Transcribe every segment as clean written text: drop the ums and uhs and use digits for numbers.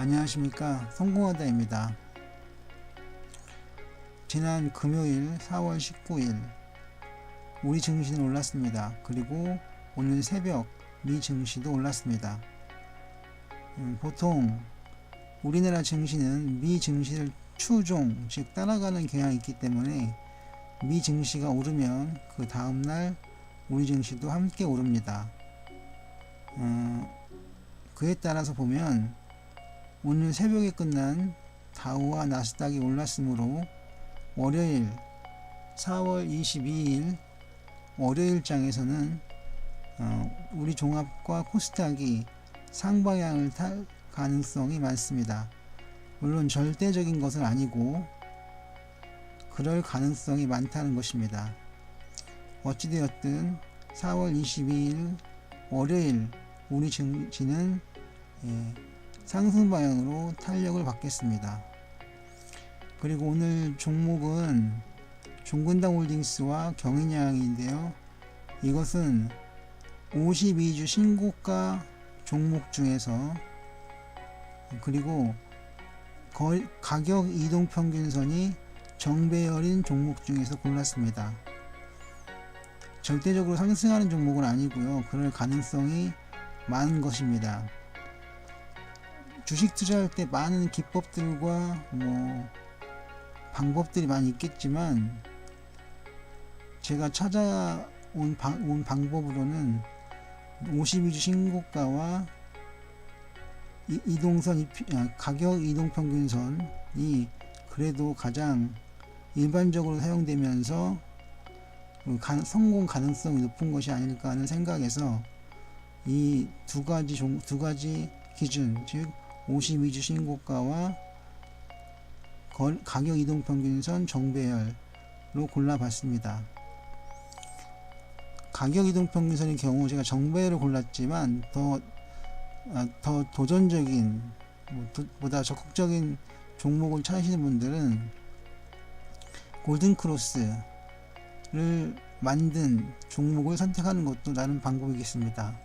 안녕하십니까, 성공하다입니다. 지난 금요일 4월 19일 우리 증시는 올랐습니다. 그리고 오늘 새벽 미 증시도 올랐습니다. 보통 우리나라 증시는 미 증시를 추종, 즉 따라가는 경향이 있기 때문에 미 증시가 오르면 그 다음날 우리 증시도 함께 오릅니다. 그에 따라서 보면 오늘 새벽에 끝난 다우와 나스닥이 올랐으므로 월요일 4월 22일 월요일장에서는 우리 종합과 코스닥이 상방향을 탈 가능성이 많습니다. 물론 절대적인 것은 아니고 그럴 가능성이 많다는 것입니다. 어찌되었든 4월 22일 월요일 우리 증시는 상승 방향으로 탄력을 받겠습니다. 그리고 오늘 종목은 종근당 홀딩스와 경인양인데요. 이것은 52주 신고가 종목 중에서 그리고 가격 이동 평균선이 정배열인 종목 중에서 골랐습니다. 절대적으로 상승하는 종목은 아니고요. 그럴 가능성이 많은 것입니다. 주식 투자할 때 많은 기법들과 방법들이 많이 있겠지만 제가 찾아온 방법으로는 52주 신고가와 가격 이동평균선이 그래도 가장 일반적으로 사용되면서 성공 가능성이 높은 것이 아닐까 하는 생각에서 이 두 가지 기준, 즉 52주 신고가와 가격 이동평균선 정배열로 골라봤습니다. 가격 이동평균선의 경우 제가 정배열을 골랐지만 더 도전적인 보다 적극적인 종목을 찾으시는 분들은 골든크로스를 만든 종목을 선택하는 것도 나름 방법이겠습니다.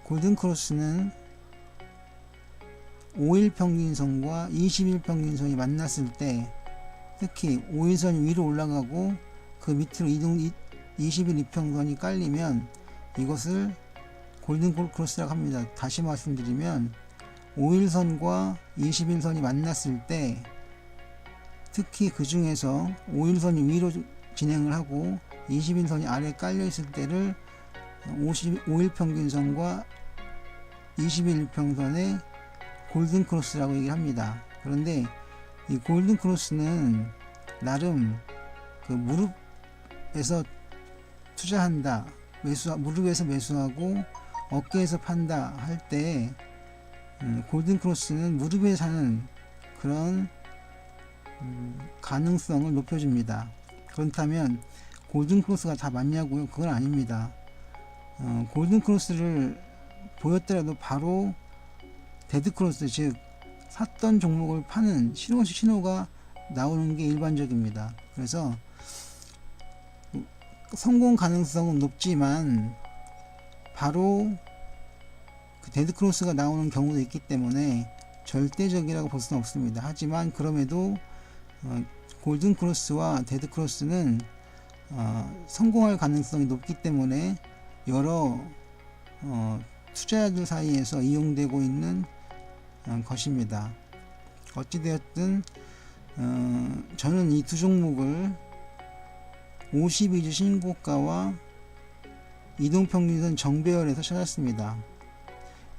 골든크로스는 5일 평균선과 20일 평균선이 만났을 때 특히 5일선이 위로 올라가고 그 밑으로 20일 이평선이 깔리면 이것을 골든크로스라고 합니다. 다시 말씀드리면 5일선과 20일선이 만났을 때 특히 그 중에서 5일선이 위로 진행을 하고 20일선이 아래에 깔려 있을 때를 5일 평균선과 20일 이평선의 골든크로스라고 얘기를 합니다. 그런데 이 골든크로스는 나름 그 무릎에서 투자한다, 무릎에서 매수하고 어깨에서 판다 할 때 골든크로스는 무릎에 사는 그런 가능성을 높여줍니다. 그렇다면 골든크로스가 다 맞냐고요? 그건 아닙니다. 골든크로스를 보였더라도 바로 데드크로스, 즉 샀던 종목을 파는 신호가 나오는 게 일반적입니다. 그래서 성공 가능성은 높지만 바로 그 데드크로스가 나오는 경우도 있기 때문에 절대적이라고 볼 수는 없습니다. 하지만 그럼에도 골든크로스와 데드크로스는 성공할 가능성이 높기 때문에 여러 투자자들 사이에서 이용되고 있는 것입니다. 어찌되었든 저는 이 두 종목을 52주 신고가와 이동평균선 정배열에서 찾았습니다.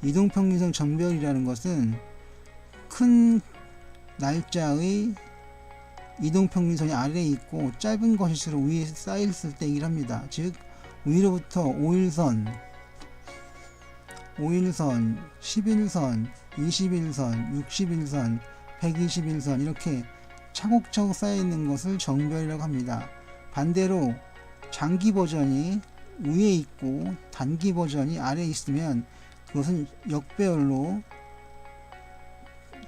이동평균선 정배열이라는 것은 큰 날짜의 이동평균선이 아래에 있고 짧은 것일수록 위에 쌓였을 때 얘기를 합니다. 즉 위로부터 5일선, 10일선, 20일선, 60일선, 120일선 이렇게 차곡차곡 쌓여있는 것을 정배열이라고 합니다. 반대로 장기 버전이 위에 있고 단기 버전이 아래에 있으면 그것은 역배열로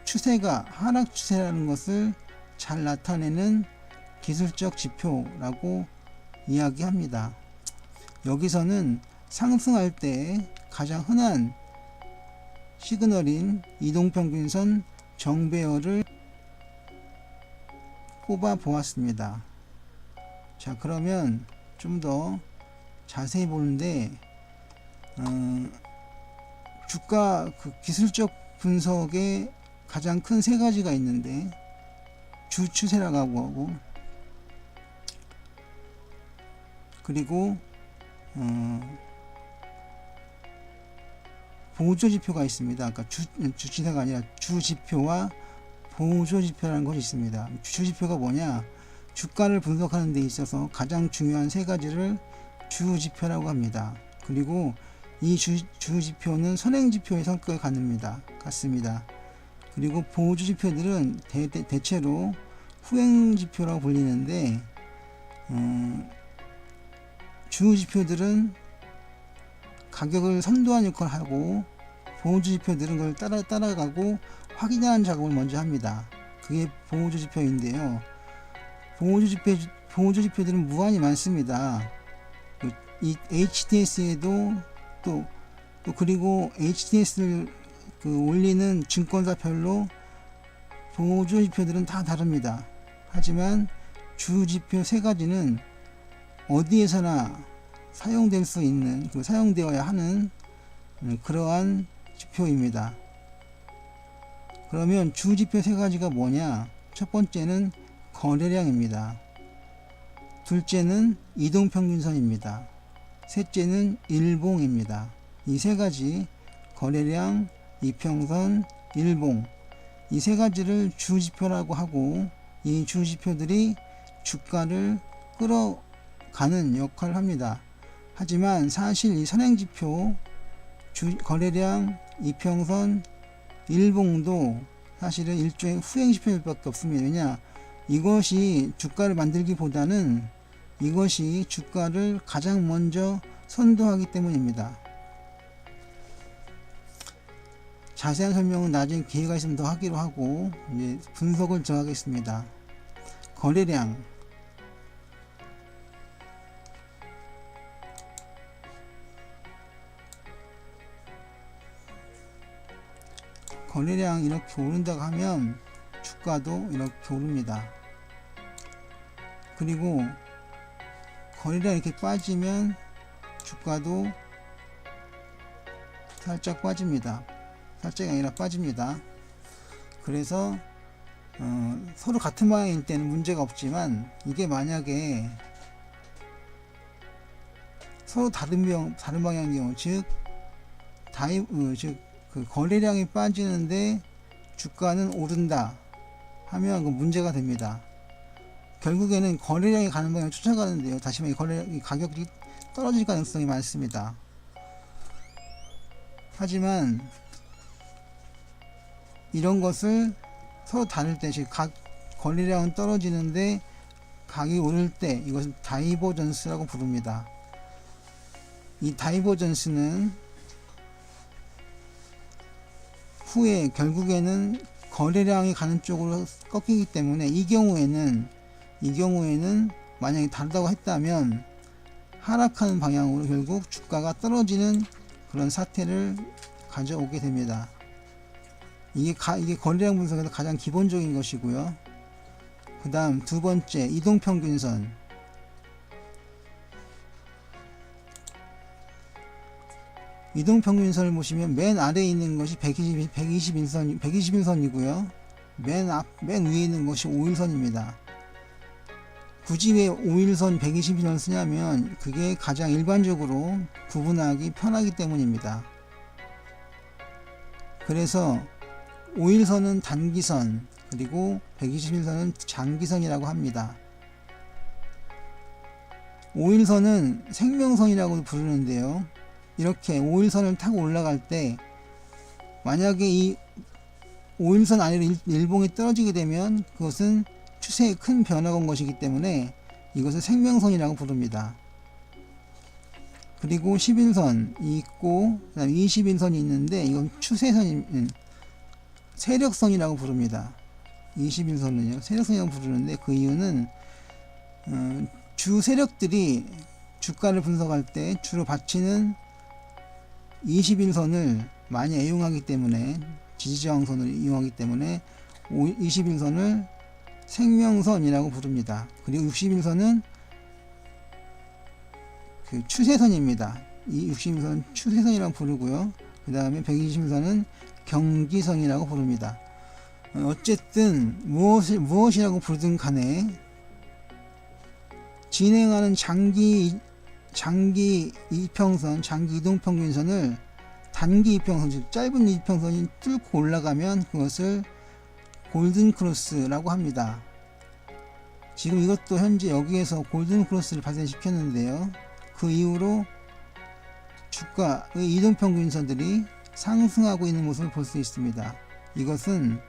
추세가 하락 추세라는 것을 잘 나타내는 기술적 지표라고 이야기합니다. 여기서는 상승할 때 가장 흔한 시그널인 이동평균선 정배열을 꼽아 보았습니다. 자, 그러면 좀 더 자세히 보는데 주가 그 기술적 분석에 가장 큰 세 가지가 있는데, 주추세라고 하고, 그리고 보조지표가 있습니다. 아까 주추세가 아니라 주지표와 보조지표라는 것이 있습니다. 주지표가 뭐냐? 주가를 분석하는 데 있어서 가장 중요한 세 가지를 주지표라고 합니다. 그리고 이 주지표는 선행지표의 성격을 갖습니다. 그리고 보조지표들은 대체로 후행지표라고 불리는데, 주지표들은 가격을 선도하는 역할을 하고, 보조지표들은 그걸 따라가고 확인하는 작업을 먼저 합니다. 그게 보조지표인데요. 보조지표들은 무한히 많습니다. 이 HTS에도 또 그리고 HTS를 올리는 증권사별로 보조지표들은 다 다릅니다. 하지만 주지표 세 가지는 어디에서나 사용될 수 있는, 사용되어야 하는 그러한 지표입니다. 그러면 주지표 세 가지가 뭐냐? 첫 번째는 거래량입니다. 둘째는 이동평균선입니다. 셋째는 일봉입니다. 이 세 가지, 거래량, 이평선, 일봉, 이 세 가지를 주지표라고 하고, 이 주지표들이 주가를 끌어가는 역할을 합니다. 하지만 사실 이 선행지표, 거래량, 이평선, 일봉도 사실은 일종의 후행지표일 밖에 없습니다. 왜냐? 이것이 주가를 만들기보다는 이것이 주가를 가장 먼저 선도하기 때문입니다. 자세한 설명은 나중에 기회가 있으면 더 하기로 하고, 이제 분석을 더 하겠습니다. 거래량. 거래량 이렇게 오른다고 하면 주가도 이렇게 오릅니다. 그리고 거래량 이렇게 빠지면 주가도 살짝 빠집니다. 살짝이 아니라 빠집니다. 그래서 서로 같은 방향일 때는 문제가 없지만, 이게 만약에 서로 다른 방향인 경우, 즉 거래량이 빠지는데 주가는 오른다 하면 그 문제가 됩니다. 결국에는 거래량이 가는 방향을 쫓아가는데요, 다시 말해 가격이 떨어질 가능성이 많습니다. 하지만 이런 것을 서로 다를 때, 즉 거래량은 떨어지는데 가격이 오를 때, 이것을 다이버전스라고 부릅니다. 이 다이버전스는 후에 결국에는 거래량이 가는 쪽으로 꺾이기 때문에, 이 경우에는 만약에 다르다고 했다면 하락하는 방향으로 결국 주가가 떨어지는 그런 사태를 가져오게 됩니다. 이게 거래량 분석에서 가장 기본적인 것이고요. 그 다음 두 번째, 이동평균선. 이동평균선을 보시면 맨 아래에 있는 것이 121선이고요. 맨 위에 있는 것이 5일선입니다. 굳이 왜 5일선 121선 쓰냐면, 그게 가장 일반적으로 구분하기 편하기 때문입니다. 그래서 5일선은 단기선, 그리고 121선은 장기선이라고 합니다. 5일선은 생명선이라고 부르는데요, 이렇게 5일선을 타고 올라갈 때 만약에 이 5일선 아래로 일봉이 떨어지게 되면 그것은 추세에 큰 변화가 온 것이기 때문에 이것을 생명선이라고 부릅니다. 그리고 11선이 있고, 그 다음 21선이 있는데, 이건 세력선이라고 부릅니다. 21선은요, 세력선이라고 부르는데, 그 이유는 주 세력들이 주가를 분석할 때 주로 바치는 21선을 많이 애용하기 때문에, 지지저항선을 이용하기 때문에 21선을 생명선이라고 부릅니다. 그리고 61선은 그 추세선입니다. 이 61선은 추세선이라고 부르고요. 그 다음에 120선은 경기선이라고 부릅니다. 어쨌든 무엇이라고 부르든 간에 진행하는 장기 이평선, 장기 이동평균선을 단기 이평선, 즉 짧은 이평선이 뚫고 올라가면 그것을 골든크로스라고 합니다. 지금 이것도 현재 여기에서 골든크로스를 발생시켰는데요. 그 이후로 주가의 이동평균선들이 상승하고 있는 모습을 볼 수 있습니다. 이것은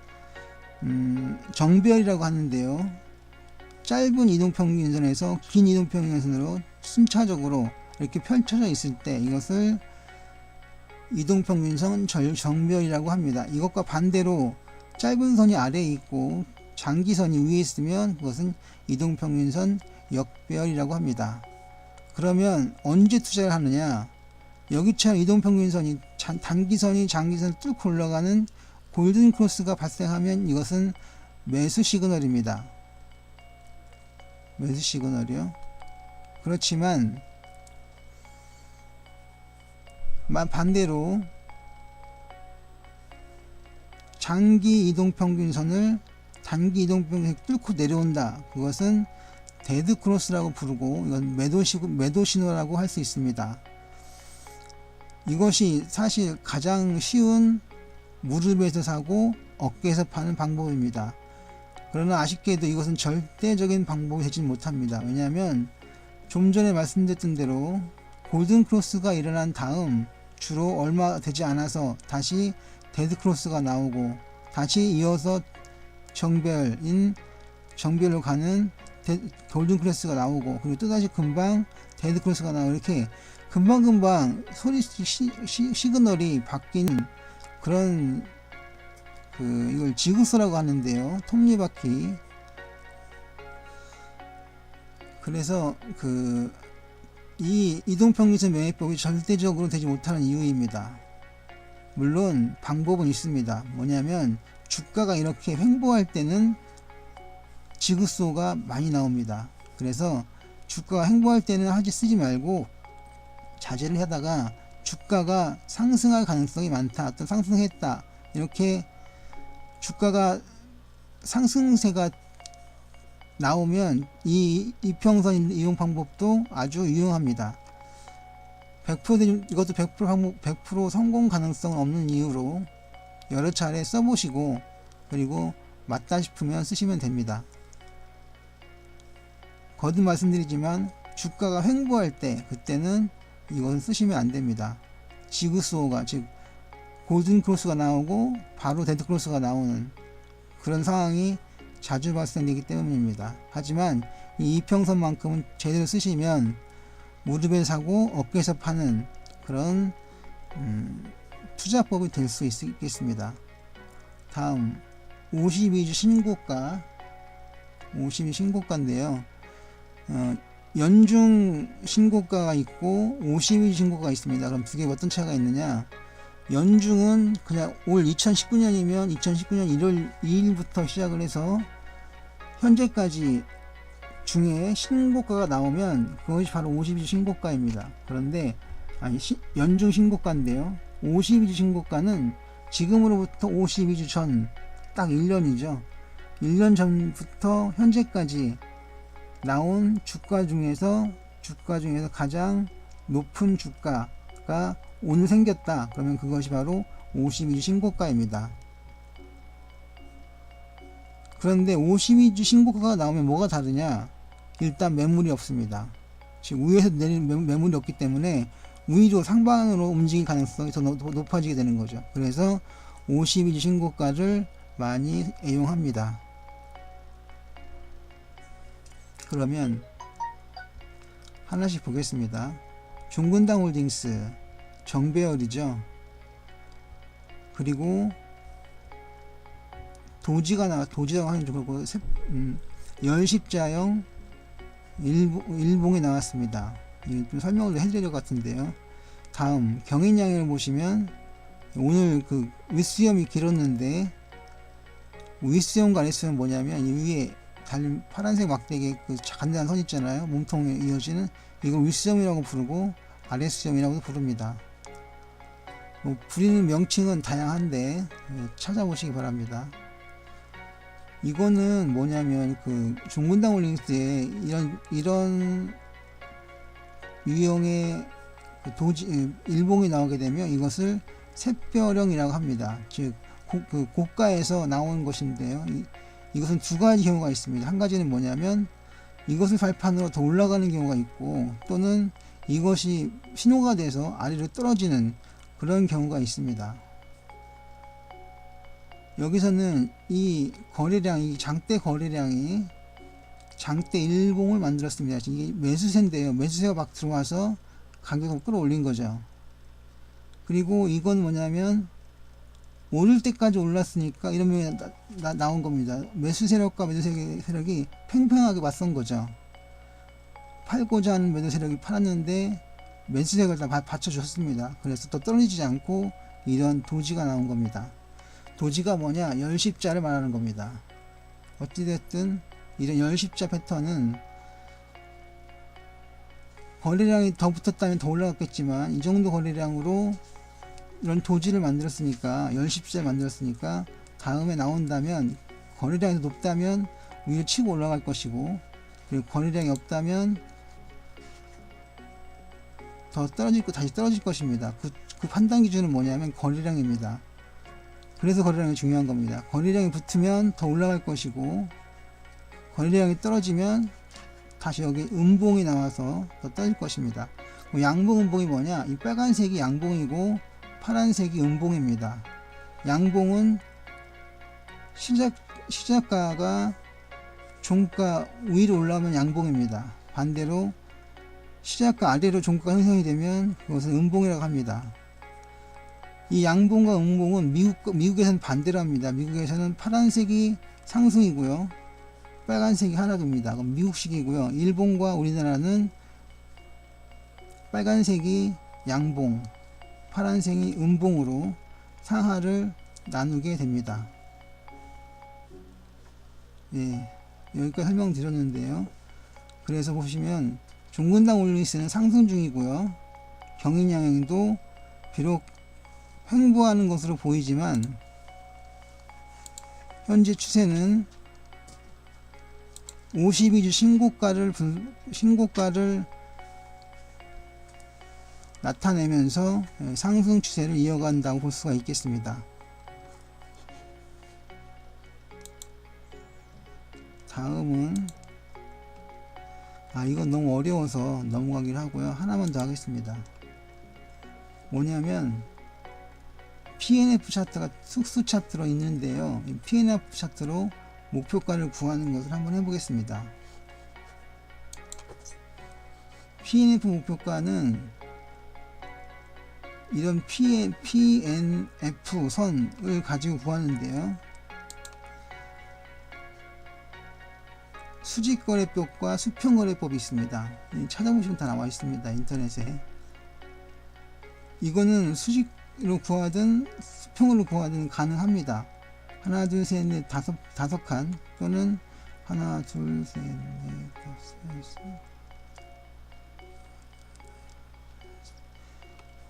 정배열이라고 하는데요. 짧은 이동평균선에서 긴 이동평균선으로 순차적으로 이렇게 펼쳐져 있을 때 이것을 이동평균선 정배열이라고 합니다. 이것과 반대로 짧은 선이 아래에 있고 장기선이 위에 있으면 그것은 이동평균선 역배열이라고 합니다. 그러면 언제 투자를 하느냐? 여기처럼 이동평균선이 단기선이 장기선을 뚫고 올라가는 골든크로스가 발생하면 이것은 매수 시그널입니다. 매수 시그널이요. 그렇지만 반대로 장기 이동평균선을 단기 이동평균선을 뚫고 내려온다. 그것은 데드크로스라고 부르고 이건 매도 신호라고 할 수 있습니다. 이것이 사실 가장 쉬운 무릎에서 사고 어깨에서 파는 방법입니다. 그러나 아쉽게도 이것은 절대적인 방법이 되지 못합니다. 왜냐하면 좀 전에 말씀드렸던 대로 골든크로스가 일어난 다음 주로 얼마 되지 않아서 다시 데드크로스가 나오고 다시 이어서 정배열로 가는 골든크로스가 나오고 그리고 또다시 금방 데드크로스가 나오고 이렇게 금방금방 시그널이 바뀌는 그런 이걸 지그소라고 하는데요. 톱니바퀴. 그래서 이 이동평균선 매매법이 절대적으로 되지 못하는 이유입니다. 물론 방법은 있습니다. 뭐냐면 주가가 이렇게 횡보할 때는 지그소가 많이 나옵니다. 그래서 주가가 횡보할 때는 쓰지 말고 자제를 하다가 주가가 상승할 가능성이 많다, 또 상승했다, 이렇게 주가가 상승세가 나오면 이 이평선 이용 방법도 아주 유용합니다. 100% 이것도 100% 성공 가능성은 없는 이유로 여러 차례 써보시고 그리고 맞다 싶으면 쓰시면 됩니다. 거듭 말씀드리지만 주가가 횡보할 때 그때는 이것은 쓰시면 안 됩니다. 지그소가 즉 골든크로스가 나오고 바로 데드크로스가 나오는 그런 상황이 자주 발생되기 때문입니다. 하지만 이 이평선만큼은 제대로 쓰시면 무릎에 사고 어깨에서 파는 그런 투자법이 될 수 있겠습니다. 다음 52주 신고가 52주 신고가인데요. 연중 신고가가 있고 52주 신고가가 있습니다. 그럼 두 개 어떤 차이가 있느냐? 연중은 그냥 올 2019년이면 2019년 1월 2일부터 시작을 해서 현재까지 중에 신고가가 나오면 그것이 바로 52주 신고가입니다. 그런데 연중 신고가인데요. 52주 신고가는 지금으로부터 52주 전 딱 1년이죠. 1년 전부터 현재까지 나온 주가 중에서 가장 높은 주가가 오늘 생겼다. 그러면 그것이 바로 52주 신고가입니다. 그런데 52주 신고가가 나오면 뭐가 다르냐? 일단 매물이 없습니다. 즉 위에서 내리는 매물이 없기 때문에 위로 상방으로 움직일 가능성이 더 높아지게 되는 거죠. 그래서 52주 신고가를 많이 애용합니다. 그러면 하나씩 보겠습니다. 종근당 홀딩스 정배열이죠. 그리고 도지가 하는 좀 그렇고 열십자형 일봉이 나왔습니다. 이거 좀 설명을 해드릴 것 같은데요. 다음 경인양을 보시면 오늘 그 윗수염이 길었는데, 윗수염과 아랫수염은 뭐냐면 이 위에 달린 파란색 막대기에 그 간단한 선 있잖아요. 몸통에 이어지는, 이걸 윗수염이라고 부르고 아랫수염이라고도 부릅니다. 뭐 부리는 명칭은 다양한데 찾아보시기 바랍니다. 이거는 뭐냐면 그 종군당 올링스에 이런 유형의 도지 일봉이 나오게 되면 이것을 샛별형이라고 합니다. 즉 그 고가에서 나온 것인데요. 이것은 두 가지 경우가 있습니다. 한 가지는 뭐냐면 이것을 발판으로 더 올라가는 경우가 있고, 또는 이것이 신호가 돼서 아래로 떨어지는 그런 경우가 있습니다. 여기서는 이 거래량, 이 장대 거래량이 장대 일봉을 만들었습니다. 이게 매수세인데요. 매수세가 막 들어와서 가격을 끌어올린 거죠. 그리고 이건 뭐냐면 오를 때까지 올랐으니까 이런 면이 나온 겁니다. 매수 세력과 매도 세력이 팽팽하게 맞선 거죠. 팔고자 하는 매도 세력이 팔았는데 매수 세력을 다 받쳐줬습니다. 그래서 또 떨어지지 않고 이런 도지가 나온 겁니다. 도지가 뭐냐? 열십자를 말하는 겁니다. 어찌됐든 이런 열십자 패턴은 거래량이 더 붙었다면 더 올라갔겠지만, 이 정도 거래량으로 이런 도지를 만들었으니까, 열십자를 만들었으니까 다음에 나온다면 거래량이 더 높다면 위로 치고 올라갈 것이고, 그리고 거래량이 없다면 더 다시 떨어질 것입니다. 그 판단 기준은 뭐냐면 거래량입니다. 그래서 거래량이 중요한 겁니다. 거래량이 붙으면 더 올라갈 것이고, 거래량이 떨어지면 다시 여기 음봉이 나와서 더 떨어질 것입니다. 양봉, 음봉이 뭐냐? 이 빨간색이 양봉이고 파란색이 음봉입니다. 양봉은 시작가가 종가 위로 올라오면 양봉입니다. 반대로 시작가 아래로 종가가 형성이 되면 그것은 음봉이라고 합니다. 이 양봉과 음봉은 미국에서는 반대로 합니다. 미국에서는 파란색이 상승이고요, 빨간색이 하락입니다. 그럼 미국식이고요. 일본과 우리나라는 빨간색이 양봉, 파란색이 음봉으로 상하를 나누게 됩니다. 예, 여기까지 설명드렸는데요. 그래서 보시면 종근당 올리스는 상승 중이고요, 경인양행도 비록 횡보하는 것으로 보이지만 현재 추세는 52주 신고가를 나타내면서 상승 추세를 이어간다고 볼 수가 있겠습니다. 다음은 이건 너무 어려워서 넘어가기로 하고요. 하나만 더 하겠습니다. 뭐냐면 PNF 차트가 특수 차트로 있는데요. PNF 차트로 목표가를 구하는 것을 한번 해보겠습니다. PNF 목표가는 이런 PNF 선을 가지고 구하는데요. 수직거래법과 수평거래법이 있습니다. 찾아보시면 다 나와 있습니다. 인터넷에. 이거는 수직으로 구하든 수평으로 구하든 가능합니다. 하나, 둘, 셋, 넷, 다섯 칸, 또는 하나, 둘, 셋, 넷, 다섯,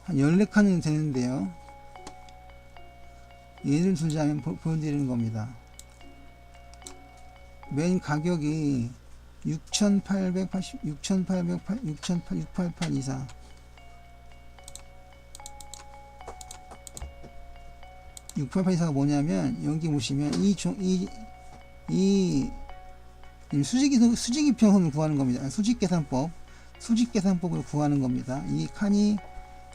한 14칸은 되는데요. 예를 들자면 보여드리는 겁니다. 맨 가격이 6,884 6884가 뭐냐면, 여기 보시면 이 수직이평선을 구하는 겁니다. 수직계산법을 구하는 겁니다. 이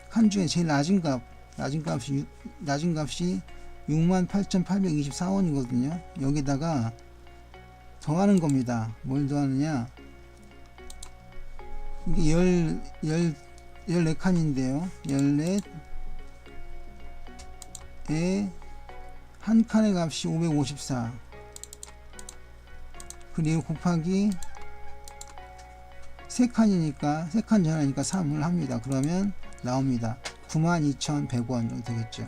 칸 중에 제일 낮은 값이 68,824원이거든요. 여기다가 더하는 겁니다. 뭘 더하느냐? 이게 14칸인데요. 14에 한 칸의 값이 554, 그리고 곱하기 3칸이니까 3칸 전하니까 3을 합니다. 그러면 나옵니다. 92,100원 정도 되겠죠.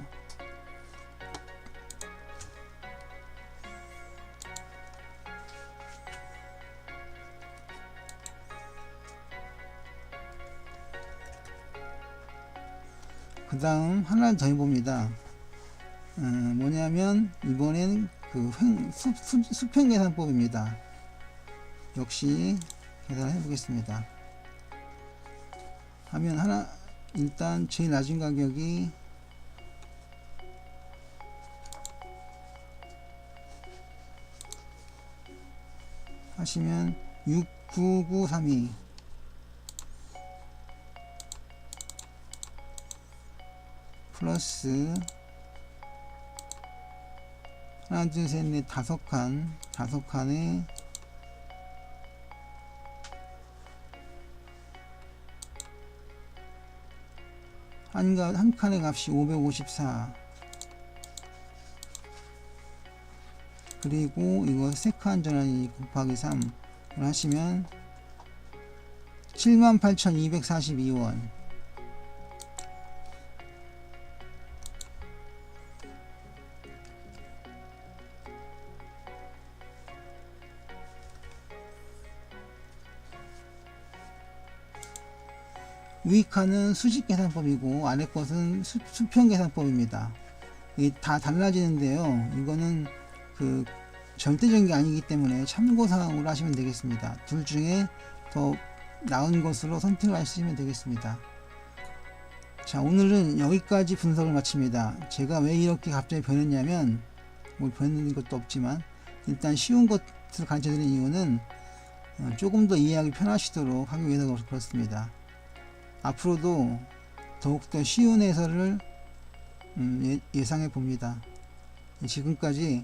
그 다음 하나를 더 해봅니다. 뭐냐면 이번엔 그 수평 계산법입니다. 역시 계산을 해보겠습니다. 하면 하나, 일단 제일 낮은 가격이 하시면 69932 플러스 하나 둘 셋 넷 다섯 칸에 한 칸의 값이 554 그리고 이거 세 칸 전환이 곱하기 3을 하시면 78,242원. 위 칸은 수직 계산법이고 아래 것은 수평 계산법입니다. 이게 다 달라지는데요. 이거는 그 절대적인 게 아니기 때문에 참고사항으로 하시면 되겠습니다. 둘 중에 더 나은 것으로 선택을 하시면 되겠습니다. 자, 오늘은 여기까지 분석을 마칩니다. 제가 왜 이렇게 갑자기 변했냐면 뭐 변한 것도 없지만 일단 쉬운 것을 가르쳐 드리는 이유는 조금 더 이해하기 편하시도록 하기 위해서 그렇습니다. 앞으로도 더욱더 쉬운 해설을 예상해 봅니다. 지금까지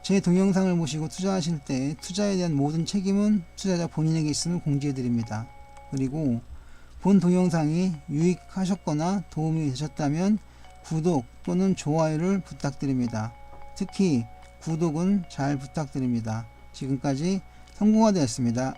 제 동영상을 보시고 투자하실 때 투자에 대한 모든 책임은 투자자 본인에게 있음을 공지해 드립니다. 그리고 본 동영상이 유익하셨거나 도움이 되셨다면 구독 또는 좋아요를 부탁드립니다. 특히 구독은 잘 부탁드립니다. 지금까지 성공화되었습니다.